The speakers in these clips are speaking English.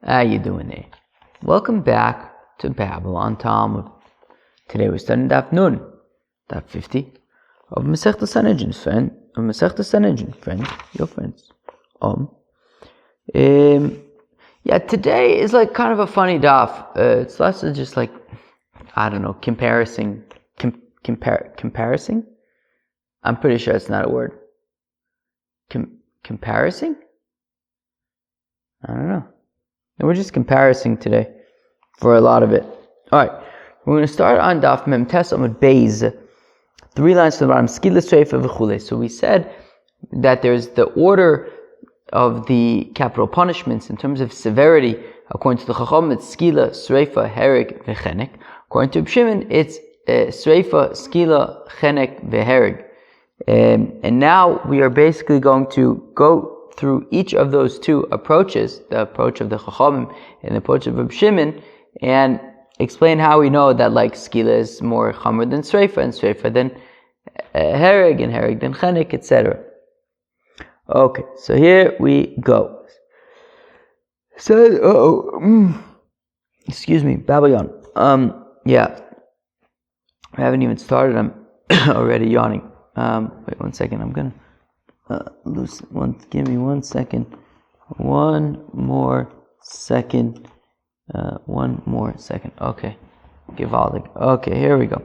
How you doing there? Welcome back to Babylon Talmud. Today we're studying Daf Nun, Daf 50 of Masechta Sanhedrin, friend, your friends. Today is like kind of a funny daf. It's less of just like, I don't know, comparing. I'm pretty sure it's not a word. Comparing? I don't know. And we're just comparing today for a lot of it. Alright, we're going to start on Daf Mem Tes Amud Beis. 3 lines from the bottom. Skila, Sreifa, V'chule. So we said that there's the order of the capital punishments in terms of severity. According to the Chacham, it's Skila, Sreifa, Hereg, V'chenek. According to Shimon, it's Sreifa, Skila, Chenek, V'hereg. And now we are basically going to go through each of those two approaches, the approach of the Chachamim and the approach of Reb Shimon, and explain how we know that like Skila is more Chamer than Sreifa, and Sreifa than Hereg, and Hereg than Chenek, etc. Okay, so here we go. Excuse me, Babylon. I haven't even started. I'm already yawning. Wait 1 second. I'm gonna give me 1 second. One more second. Okay. Okay, here we go.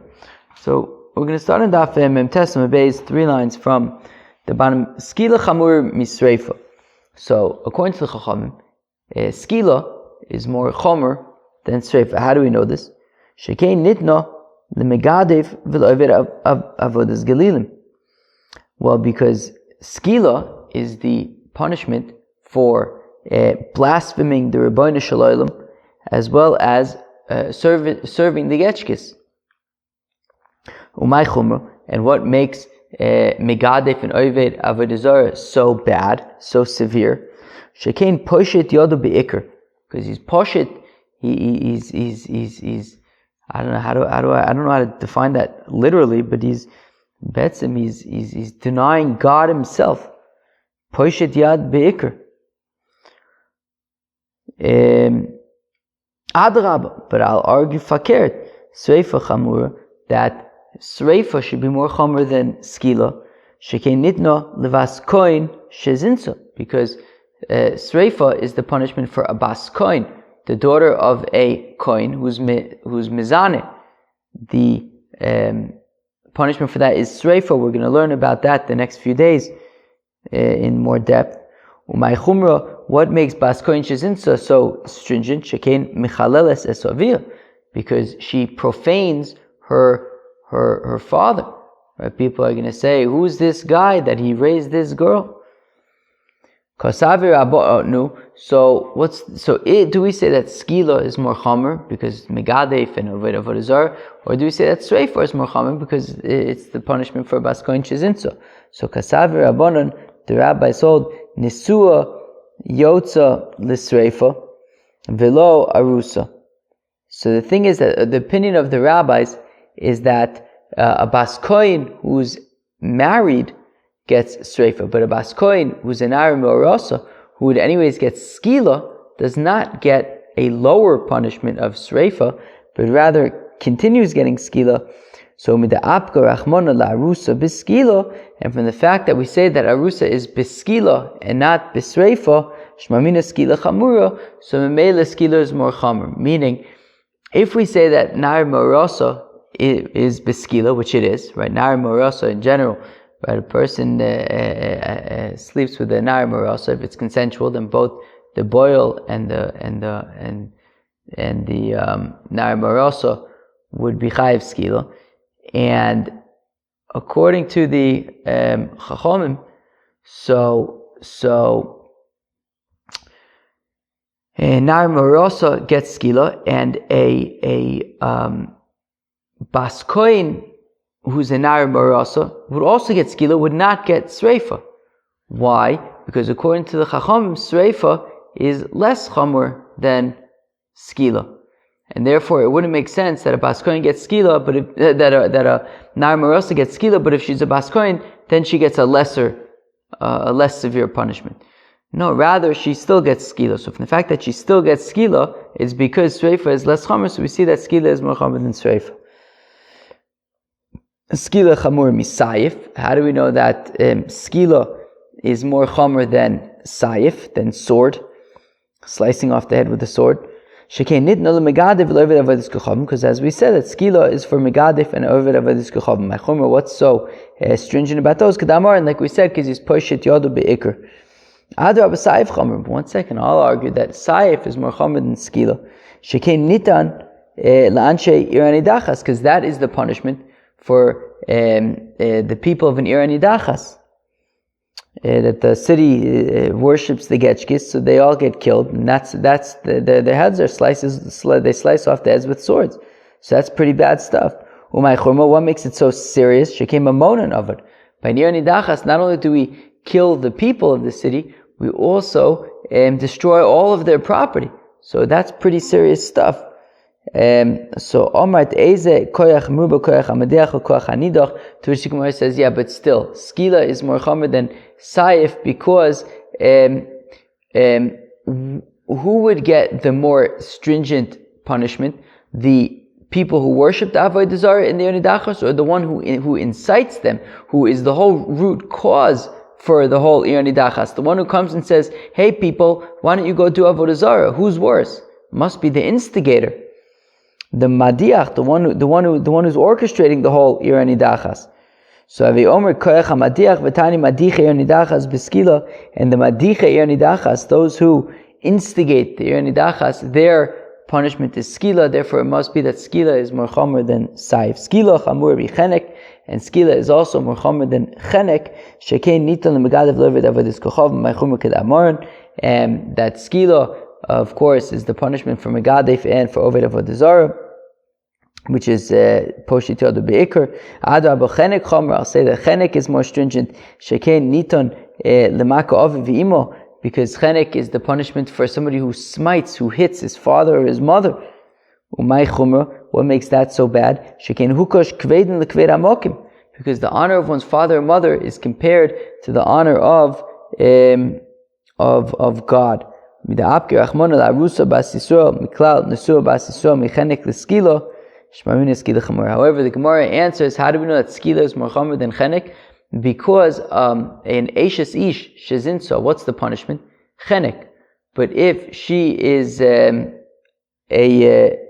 So we're gonna start in Daf Mem Tes Amud Beis, 3 lines from the bottom. Skila chamur misreifa. So according to the Chachamim, Skila is more chomer than Sreifa. How do we know this? Shekein nitna lemegadev v'lo'aver avodas galilim. Well, because Skila is the punishment for blaspheming the Rebbeinu Shalom, as well as serving the Getchkis. Umay chumra, and what makes Megadef and Oved Avodah Zarah so bad, so severe? Shekein poshet yodu beikar, because he's poshet. He's I don't know how to define that literally, but he's denying God Himself. Poshet yad beikar. Adrabah, but I'll argue fakert Sreifa chamura, that Sreifa should be more chamer than Skila. Shekein nitna levas koin shezinsa, because Sreifa is the punishment for a bas koin, the daughter of a koin who's mizane. The punishment for that is Sreifa. We're going to learn about that the next few days in more depth. Umay chumra, what makes bas koin shezinsa so stringent? Shekein michaleles esavir, because she profanes her father. Right? People are going to say, who's this guy that he raised this girl? Do we say that Skila is more chamer because Megadef and Avodah Zarah, or do we say that Sreifa is more chamer because it's the punishment for bas koin shezinsa? So Kasavi Rabbanon, the rabbis hold Nisua Yotza L'Sreifa Velo Arusa. So the thing is that the opinion of the rabbis is that a bas koin who's married gets Sreifa, but a bas koin who's an Arim Orasa, who would anyways get Skila, does not get a lower punishment of Sreifa, but rather continues getting Skila. So mida'apka rachmona la'arusa biskila, and from the fact that we say that arusa is biskila and not bisreifa, shmamina skila chamura, so memela skila is more chamer. Meaning, if we say that nar morasa is biskila, which it is, right? Nar morasa in general, right? A person sleeps with a nar morasa. If it's consensual, then both the boil and the nar morasa would be chayiv skila. And according to the Chachamim, so Nar Morasa gets skila, and a bas koin who's a Nar Morasa would also get skila, would not get Sreifa. Why? Because according to the Chachamim, Sreifa is less chamer than skila. And therefore, it wouldn't make sense that a bas koin gets skila, but that a nar morasa gets skila. But if she's a bas koin, then she gets a less severe punishment. No, rather she still gets skila. So from the fact that she still gets skila, it's because sreifa is less chamer, so we see that skila is more chamer than sreifa. Skila chamur misayif. How do we know that skila is more chamer than sayif, than sword, slicing off the head with a sword? Because as we said, that skila is for megadif and ovid avodas kochavim. My chomer, what's so stringent about those? And like we said, because he's poshit yodu beikr. Adar b'sayif chomer. But 1 second, I'll argue that sayif is more chomer than skila. Shekein nitan la'anshe irani dachas, because that is the punishment for the people of an irani dachas. That the city worships the Getchkis, so they all get killed, and that's their heads are they slice off the heads with swords. So that's pretty bad stuff. Umay churma, what makes it so serious? Shekem a monan of it. By Nir Nidachas, not only do we kill the people of the city, we also destroy all of their property. So that's pretty serious stuff. So Omart Eze Koyach Muba Koyach Amadeach Koyach Anidach, to which the Gemara says, yeah, but still, skila is more chomer than saif, because who would get the more stringent punishment? The people who worship the Avodah Zarah in the Yonidachos, or the one who incites them, who is the whole root cause for the whole Yonidachas? The one who comes and says, hey people, why don't you go do Avodah Zarah? Who's worse? Must be the instigator. The Madiach, the one who's orchestrating the whole Yonidachas. So Avi Omer Koyach HaMadiach V'tani Madiche Yonidachas B'skila, and the Madiche Yonidachas, those who instigate the Yonidachas, their punishment is skila. Therefore, it must be that skila is more chomer than saif. Skila chamur b'chenek, and skila is also more chomer than chenek. Shekein nitan lemegadav levid avodas kochav ma'chumer kedamoran. And that skila, of course, is the punishment for megadef and for oved avodah zarah, which is poshit yodu beikr. Adar b'chenek chomer. I'll say that chenek is more stringent. Shekein nitan lemaka aviv v'imo, because chenek is the punishment for somebody who smites, who hits his father or his mother. Umay chumra, what makes that so bad? Shekein hukosh kveden lekved amokim, because the honor of one's father or mother is compared to the honor of God. However, the Gemara answers, how do we know that skila is more chomer than chenek? Because an Eishes Ish Shezinso, what's the punishment? Chenek. But if she is what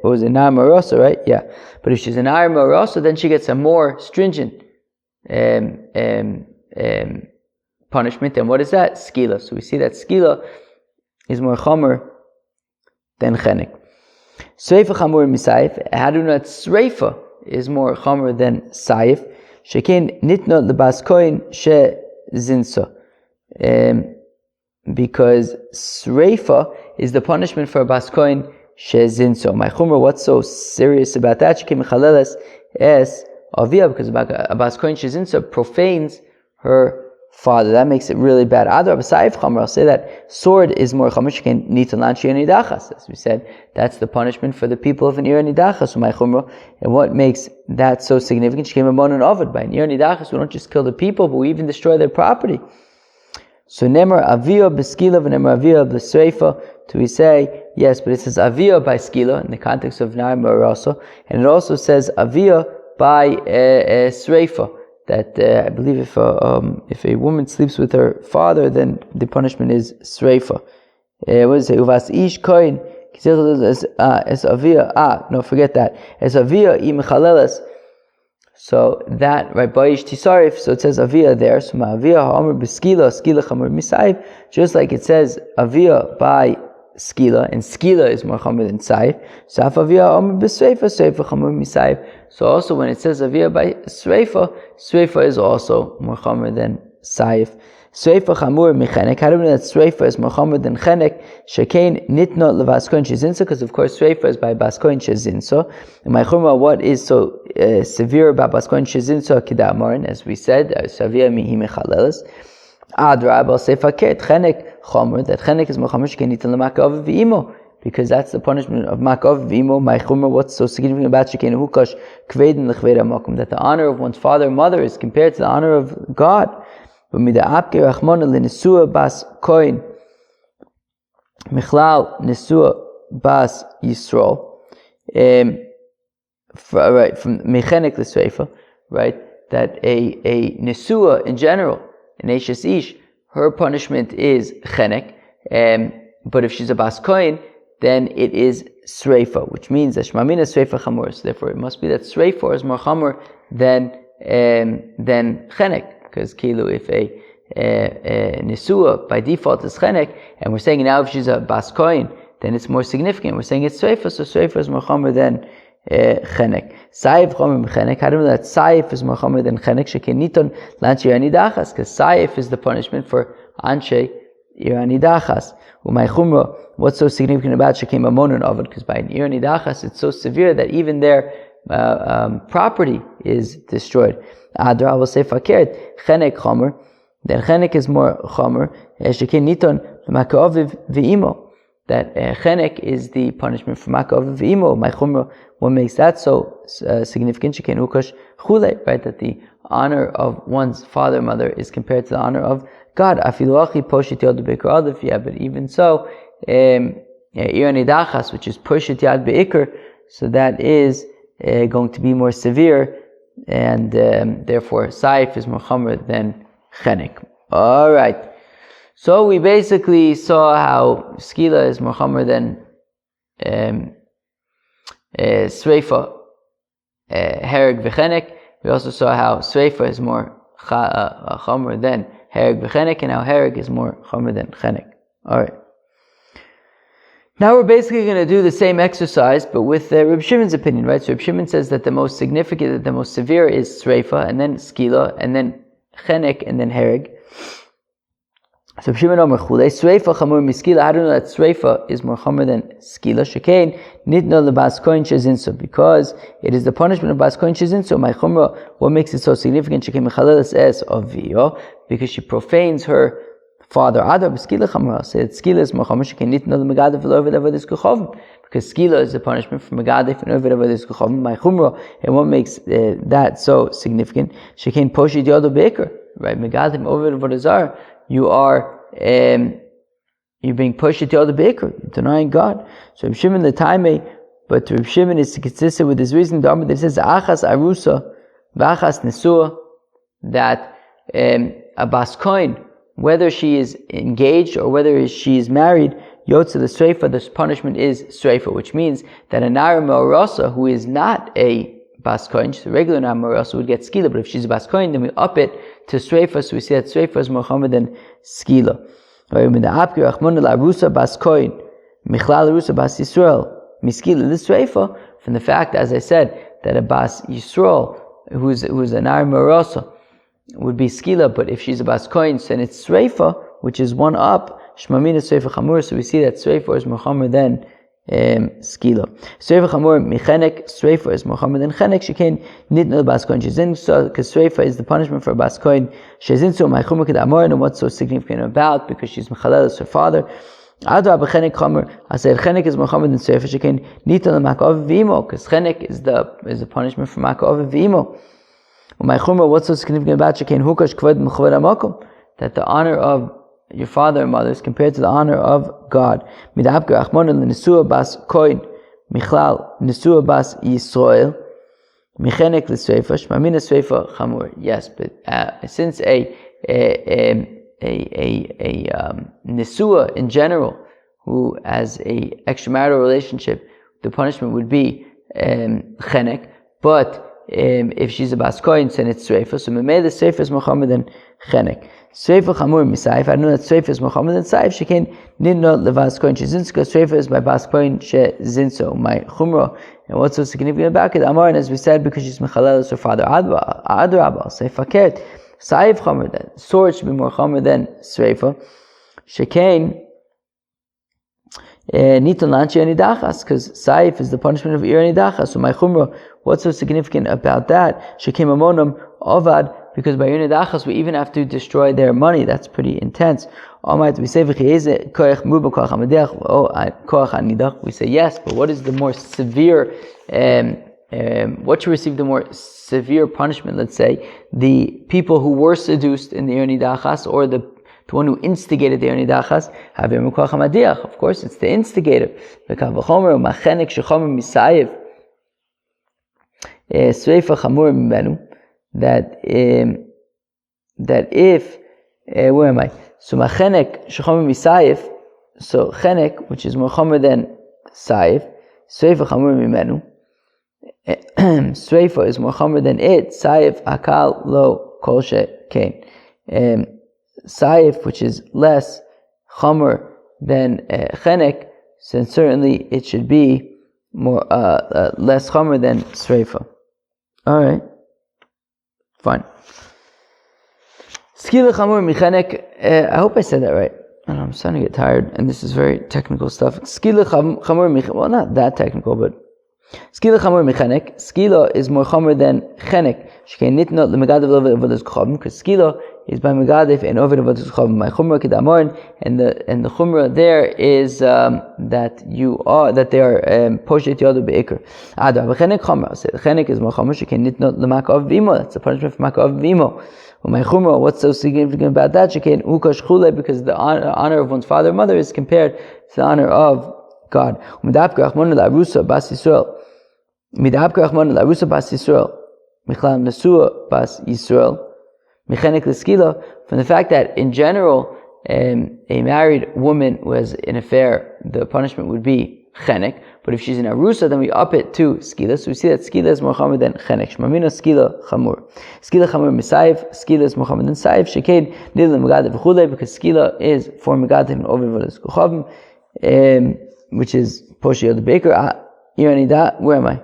was it, Nar Marosa, right? Yeah. But if she's an Nar Marosa, then she gets a more stringent punishment. And what is that? Skila. So we see that skila is more chomer than chenek. Sreifa chamur misayif. How do we know that sreifa is more chomer than saif? Shekein nitno lebas koin she zinso, because sreifa is the punishment for a bas koin she zinso. My chumra, what's so serious about that? Shekein mechaleles es avia, because a bas koin she zinso profanes her father. That makes it really bad. Adar b'saif chamra, I'll say that sword is more chamer. Shekein nitan lanshi nidachas. As we said, that's the punishment for the people of an ir nidachas. My chumra, and what makes that so significant? Shekein mamonon ovid. By an ir nidachas, we don't just kill the people, but we even destroy their property. So nemar avia b'skila v'nemar avia b'sreifa. Do we say yes? But it says avia by skila in the context of nar marasa, and it also says avia by sreifa. That I believe if a woman sleeps with her father, then the punishment is sreifa. What does it say? Uvas ish koin es avia. No, forget that. Es avia imechaleles. So that right by ish tisarif. So it says avia there. So ma avia ha'amr b'skila skila chamur misayif. Just like it says avia by skila, and skila is more chamer than saif. So avia ha'amr b'sreifa sreifa chamur misayif. So also when it says avia by sreifa, sreifa is also more chomer than saif. Sreifa chamur michenek. How do we know that sreifa is more chomer than chenek? Shekein nitno levaskoin shezinso, because of course sreifa is by baskoin shezinso. And my chumra, what is so severe about baskoin shezinso kidamarin? As we said, savia mihi mechaleles. Adrab al sefaket chenek chomer, that chenek is more chomer. Shekein nitno lemakav v'imo, because that's the punishment of Makov Vimo. My chumra, what's so significant about Shekein Hukosh Kveden Lechved Amakum, that the honor of one's father and mother is compared to the honor of God. But Mida Apke Rachmona Lenesua Bas Koin Michlal Nesua Bas Yisrael, from Mechenek L'Sreifa, right, that a Nesua in general, an Eishes Ish, her punishment is Chenek, but if she's a Bas Kohen, then it is Sreifa, which means that Shmamina Sreifa Chamor, so therefore it must be that Sreifa is more Chamor than Chenek, because Kilu, if a Nesua by default is Chenek, and we're saying now if she's a Bas Kohen, then it's more significant. We're saying it's Sreifa, so Sreifa is more Chomer than Chenek. Saif Chomer Chenek. How do we know that Saif is more Chomer than Chenek? Shekeniton Lanche Yanidachas, because Saif is the punishment for Anshe Yanidachas. Umay Chumra. What's so significant about Shekem Amonon of it? Because by an Yanidachas, it's so severe that even their property is destroyed. Adra will say Fakert Chenek Chomer. Then Chenek is more Chomer. Shekeniton Makaoviv Ve'imo. That Chenek is the punishment for Makav V'imo. My Chumra, what makes that so significant? Sheken Ukash Chule, right? That the honor of one's father, mother is compared to the honor of God. Afiluachi Poshit Yad Be'ikr Adif. Yeah, but even so, Iranidachas, which is Poshit Yad Be'ikr, so that is going to be more severe, and therefore Saif is more Chomer than Chenek. All right. So we basically saw how Skila is more Chomer than Sreifa, Hereg v'Chenek. We also saw how Sreifa is more Chomer than Hereg v'Chenek, and how Hereg is more Chomer than Chenek. Alright. Now we're basically going to do the same exercise, but with Reb Shimon's opinion, right? So Reb Shimon says that the most significant, that the most severe is Sreifa, and then Skila, and then Chenek, and then Hereg. So Shimon Omer Chulei Sreifa Chamor Miskila. How do you know that Sreifa is more Chamor than Skila? Shekain Nitno LeBas Kohen Shezinso, because it is the punishment of Bas Kohen Shezinso. My Chumra, what makes it so significant? Shekain Mechaleles Es of Vio, because she profanes her father. Adar B'Skila Chamor. Say that Skila is more Chamor. Shekain Nitno LeMegadef V'Loved Avodas Kochovim, because Skila is the punishment for Megadef and Oved Avodas Kochovim. My Chumra, and what makes that so significant? Shekain Poshit Yodo Be'ikr, right? Megadef Oved Avodazar. You are you're being pushed to the other baker, denying God. So Reb Shimon the Taimei, but Reb Shimon is consistent with his reasoning. The Amud that says Achas Arusa V'Achas Nesua, that a Bas Kohen, whether she is engaged or whether she is married, Yotze the Sreifa, the punishment is Sreifa, which means that a Nara Me'orasa who is not a Bas Kohen, she's a regular Nara Me'orasa, would get Skila, but if she's a Bas Kohen, then we up it to Sreifa, so we see that Sreifa is more Chomer than Skila. From the fact, as I said, that a Bas Yisrael, who's a Nar Marasa, would be Skila, but if she's a Bas Kohen, then it's Sreifa, which is one up, Shmamina Sreifa Chamur, so we see that Sreifa is more Chomer than Skila. Sreifa Chamor Michenek, Sreifa is more Chomer than Chenek. Shekain Nitno Bas Kohen Shezinso, because Sreifa is the punishment for Bas Kohen Shezinso. My Chumra Kedamor, and what's so significant about, because she's Mechaleles her father. Adra B'Chenek Chomer. I said Chenek is more Chomer than Sreifa. Shekain Nitno Makov V'Imo, because Chenek is the punishment for Makov V'Imo. My Chumra, what's so significant about Shekain Hukash Kvod Mechvod Amakom, that the honor of your father and mother is compared to the honor of God. Midabker Achmon Nesua Bas Kohen Michlal Nesua Bas Yisrael Michenek L'Sreifa Shmamina Sreifa Chamur. Yes, but since a Nesua in general, who has a extramarital relationship, the punishment would be Chenek, but if she's a Bas Kohen, then it's Sreifa. So Memele Sreifa is more Chomer than Chenek. Sreifa Chamur Misaif. I know that Sreifa is more Chomer than Saif. Shekain Nidno Levas Kohen Shezinsko. Sreifa is by Bas Kohen Shezinso. My Chumra. And what's so significant about it? Amar, and as we said, because she's Mechaleles her father. Adrabah. I'll say Fakert. Saif Chomer. That sword should be more Chomer than Sreifa. Shekain Niton Lanchi Anidachas, because Saif is the punishment of Ir Anidachas. So my Chumra, what's so significant about that? Shekem Amonam Ovad, because by Ir Anidachas we even have to destroy their money. That's pretty intense. We say we say yes, but what is the more severe? What should receive the more severe punishment? Let's say the people who were seduced in the Ir Anidachas, or the the one who instigated the Nidachas, Havir Mekach HaMadiach. Of course, it's the instigator. V'kav v'chomer u'machenek shechomer misayev Sreifa Chamur Mimenu. That if where am I? So machenek shechomer misayev. So chenek, which is more chomer than sayev, Sreifa Chamur Mimenu. Sreifa is more chomer than it. Sayev akal lo kol shekein. Saif, which is less chomer than chenek, so certainly it should be more less chomer than sreifa. All right, fine. Skila chamur michenek. I hope I said that right. I don't know, I'm starting to get tired, and this is very technical stuff. Skila chamur michenek. Well, not that technical, but skila chamur michenek. Skila is more chomer than chenek. Shkein nitnot lemegadav avodas kochavim, because skila is by megadif and over avodas kochavim. My chumra kedamorin, and the chumra there is that they are poshet yodu beikr. Adar v'chenek chomer. So the chenek is more chomer. Shkein nitnot lemakav v'imo. That's the punishment for makav v'imo. My chumra, what's so significant about that? Shkein ukash chule, because the honor of one's father and mother is compared to the honor of God. Midabker achmon la'arusa bas Yisrael. Midabker achmon la'arusa bas Yisrael. Michlam Nesua Bas Yisrael, Mechenek L'skila, from the fact that in general, a married woman who has an affair, the punishment would be chenek, but if she's in arusa, then we up it to skila. So we see that skila is more chamur than chenek. Shmamina skila chamur. Skila chamur misayev, skila is more chamur than sayev. Shekein nidl megadav v'chulei, because skila is for megadav and over v'les kochavim, which is poshi the baker. Iranida, where am I?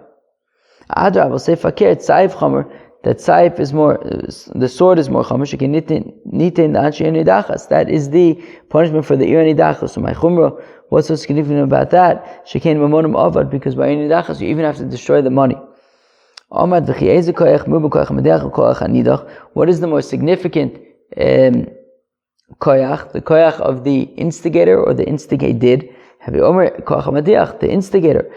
Adra will say fakir saif chomer, that saif is more, the sword is more chomer. Shekin nitin anshi nidachas. That is the punishment for the nidachas. So my chumra, what's so significant about that? Shekin mamonim avad, because by nidachas you even have to destroy the money. What is the more significant koyach? The koyach of the instigator or the instigated? The instigator.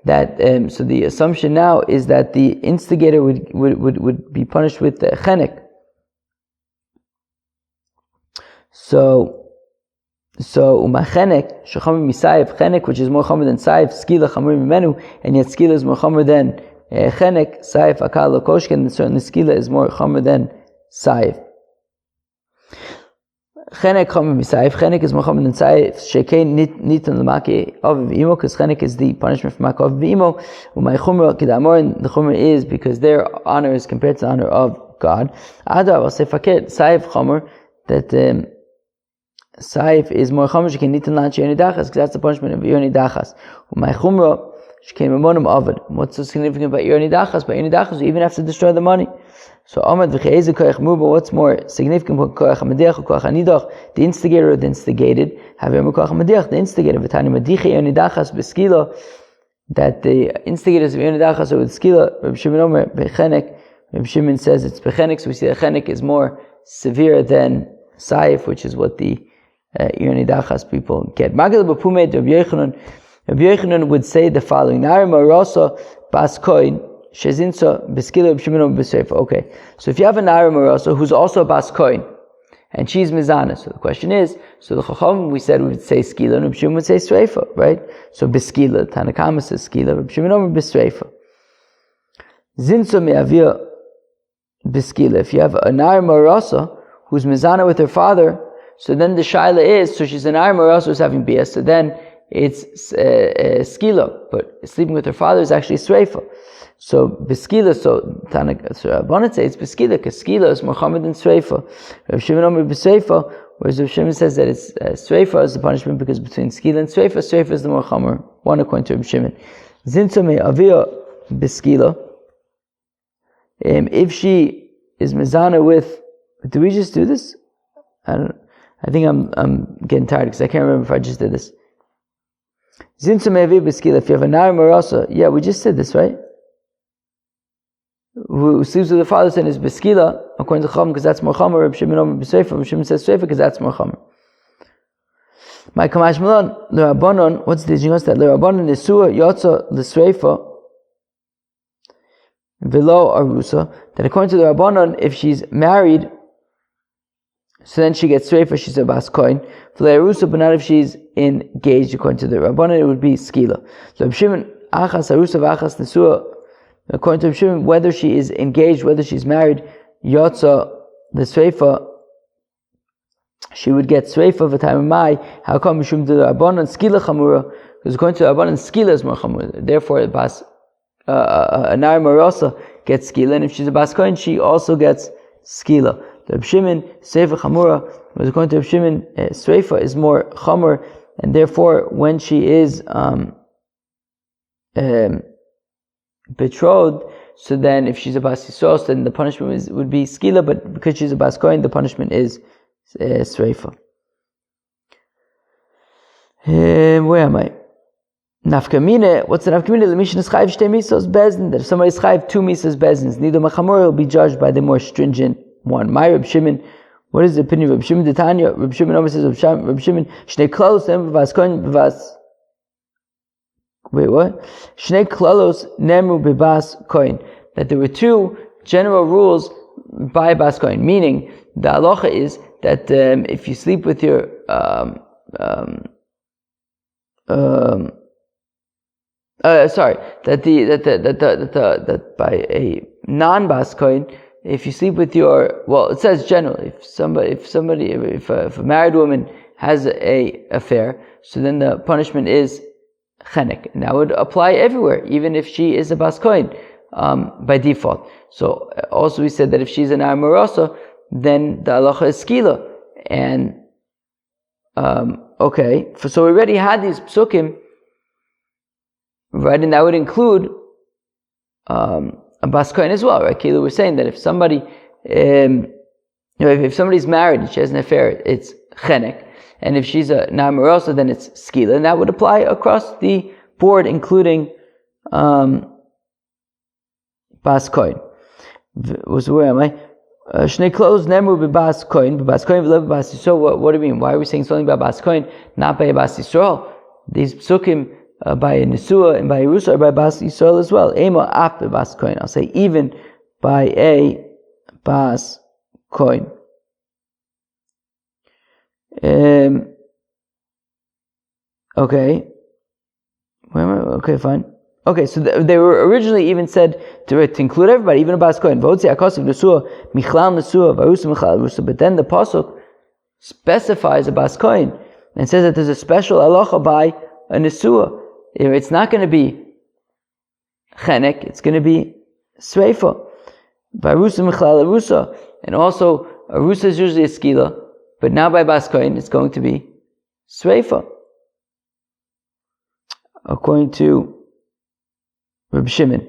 That so the assumption now is that the instigator would be punished with chenek. So umachenek shechomer misayev, chenek, which is more chomer than sayev, skila chomer mimenu, and yet skila is more chomer than chenek. Sayev akal lo koshken, and certainly skila is more chomer than sayev. Chenek chomer misayev. Chenek is more chomer than sayev. Shekein nitan l'maki of v'imo, because chenek is the punishment for maki of v'imo. Umay chumra kedamorin. The chumra is because their honor is compared to the honor of God. Adar will say fakir sayev chomer, that sayev is more chomer. Shekein nitan l'anchi nidachas, because that's the punishment of nidachas. Umay chumra shekein mamonim avad. What's so significant about nidachas? By nidachas you even have to destroy the money. So Amad v'che'ezeh koyach muba, what's more significant? Koyach ha'madiach or koyach ha'nidach, the instigator or the instigated. Havir koyach ha'madiach, the instigator. V'tani madiche yonidachas b'skila, that the instigators of yonidachas are with skila. Reb Shimon Omer b'chenek. Reb Shimon says it's b'chenek, so we see that chenek is more severe than saif, which is what the yonidachas people get. Magad b'pumed Reb Yochanan. Reb Yochanan would say the following: Nari marasa bas koin. Shezinsa b'skila b'shimon b'sreifa. Okay, so if you have a nara marasa who's also a bas koin, and she's mizana, so the question is, so the chacham we said would say skila, and b'shimon would say sreifa, right? So b'skila, Tanakama says skila, b'shimon b'sreifa. Zinsa me'avia b'skila. If you have a nara marasa who's mizana with her father, so then the shaila is, so she's a nara marasa who's having bias, so then it's skila, but sleeping with her father is actually sreifa. So beskila, so Rabbanan say it's beskila, because skila is more chomer than sreifa. Rav Shimon Omer b'sreifa, whereas Rav Shimon says that it's sreifa is the punishment, because between skila and sreifa is the more chomer. One according to Rav Shimon. Zinsa me avia beskila. If she is mezana with, do we just do this? I think I'm getting tired because I can't remember if I just did this. Zinsa me avia beskila. If you have a nar marasa, yeah, we just said this, right? Who sleeps with the father and is beskila, according to Chum, because that's more chomer. Reb Shimon Omer b'sreifa. Reb Shimon says sreifa because that's more chomer. My kamash milan l'Rabbanon. What's the teaching us that l'Rabbanon nesua yotza l'sreifa Velo Arusa, that according to the Rabbanon, if she's married, so then she gets Sreifa, she's a Bas Kohen. Velo Arusa, but not if she's engaged, according to the Rabbanon, it would be Skila. So Reb Shimon, Achas Arusa v'Achas Nesua, according to Reb Shimon, whether she is engaged, whether she's married, Yotza, the Sreifa, she would get Sreifa v'Tayim Mai. How come Mishum to the Rabbanon Skila Chamura? Because according to the Rabbanon, Skila is more Chamura. Therefore, a Nar Marosa gets Skila, and if she's a Bas Kohen, she also gets Skila. The Reb Shimon Sreifa Chamura, because according to Reb Shimon, Sreifa is more Chamur, and therefore, when she is betrothed, so then if she's a Bas Yisrael, then the punishment would be Skila, but because she's a Bas Kohen, the punishment is Sreifa. Where am I? Nafkamine, what's the nafkamine? The mission is chayv shtei misos bezin. That if somebody is chayv two misos bezins, nido machamor, will be judged by the more stringent one. My Reb Shimon, what is the opinion of Reb Shimon? The Tanya, Reb Shimon always says Reb Shimon shnei klalos nemru b'vas kohen b'vas. Wait, what? Shnei klalos nemru b'vas kohen. That there were two general rules by Bas Kohen, meaning the halacha is that if you sleep with your that by a non-Bas Kohen, if you sleep with your, well, it says generally, if a married woman has a affair, so then the punishment is chenek, and that would apply everywhere, even if she is a Bas Kohen by default. So also we said that if she's an Nar Marosa, then the halacha is skila, and so we already had these psukim, right, and that would include a Bas Kohen as well, right? Kila was saying that if somebody, if somebody's married and she has an affair, it's chenek, and if she's a Nar Marosa, then it's skila, and that would apply across the board, including Bas Kohen. Where am I? Shnei clothes nemru b'Bas Kohen v'lev b'Bas Yisrael. What do you mean? Why are we saying something about Bas Kohen, not by a Bas Yisrael? These psukim by a Nesua and by a Rusa are by Bas Yisrael as well. Ema ap b'Bas Kohen. I'll say even by a Bas Kohen. Okay. Okay, fine. Okay, so they were originally even said to include everybody, even a Bas Kohen. But then the pasuk specifies a Bas Kohen and says that there's a special halacha by a Nesua. It's not going to be chenek, it's going to be sreifa. By Rusa Michlal Rusa, and also a Rusa is usually a skila, but now by Bas Kohen it's going to be sreifa, according to Reb Shimon.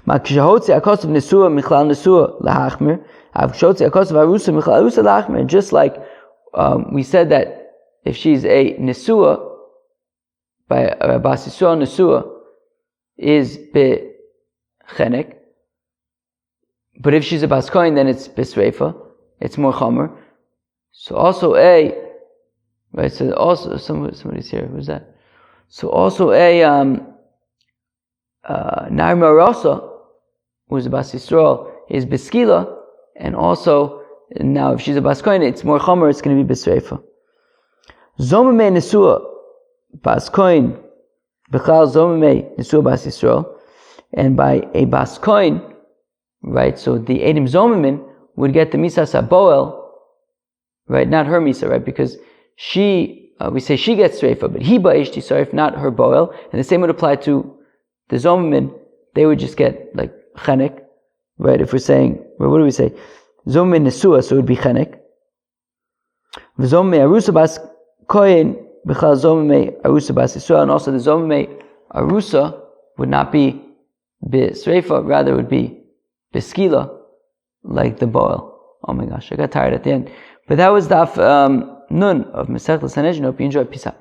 We said just like we said that if she's a Nesua, by a Bas Yisrael Nesua is be chenek, but if she's a Bas Kohen, then it's besreifa, it's more chomer. So also right, so also somebody's here, who's that? So also Nar Marosa, who's a Bas Yisrael, is beskila, and also now if she's a Bas Kohen, it's more chomer, it's going to be besreifa. Zomimei Nesua Bas Kohen, Bechal Zomimei Nesua Bas Yisrael, and by a Bas Kohen, right? So the Edim Zomimin would get the Misas HaBoel, right? Not her Misa, right? Because she, we say she gets Sreifa, but he Ba'ish Tisarif, not her Boel, and the same would apply to the Zomimin. They would just get like Chenek, right? If we're saying, well, what do we say? Zomimin Nesua, so it would be Chenek. Zomimei Arusa Bas Kohen, Bechal Zomimei Arusa Bas Yisrael, and also the Zomimei Arusa would not be Sreifa, rather it would be Beskila, like the Boel. Oh my gosh, I got tired at the end. But that was Daf Nun of Masechet Sanhedrin. Hope you enjoyed. Peace out.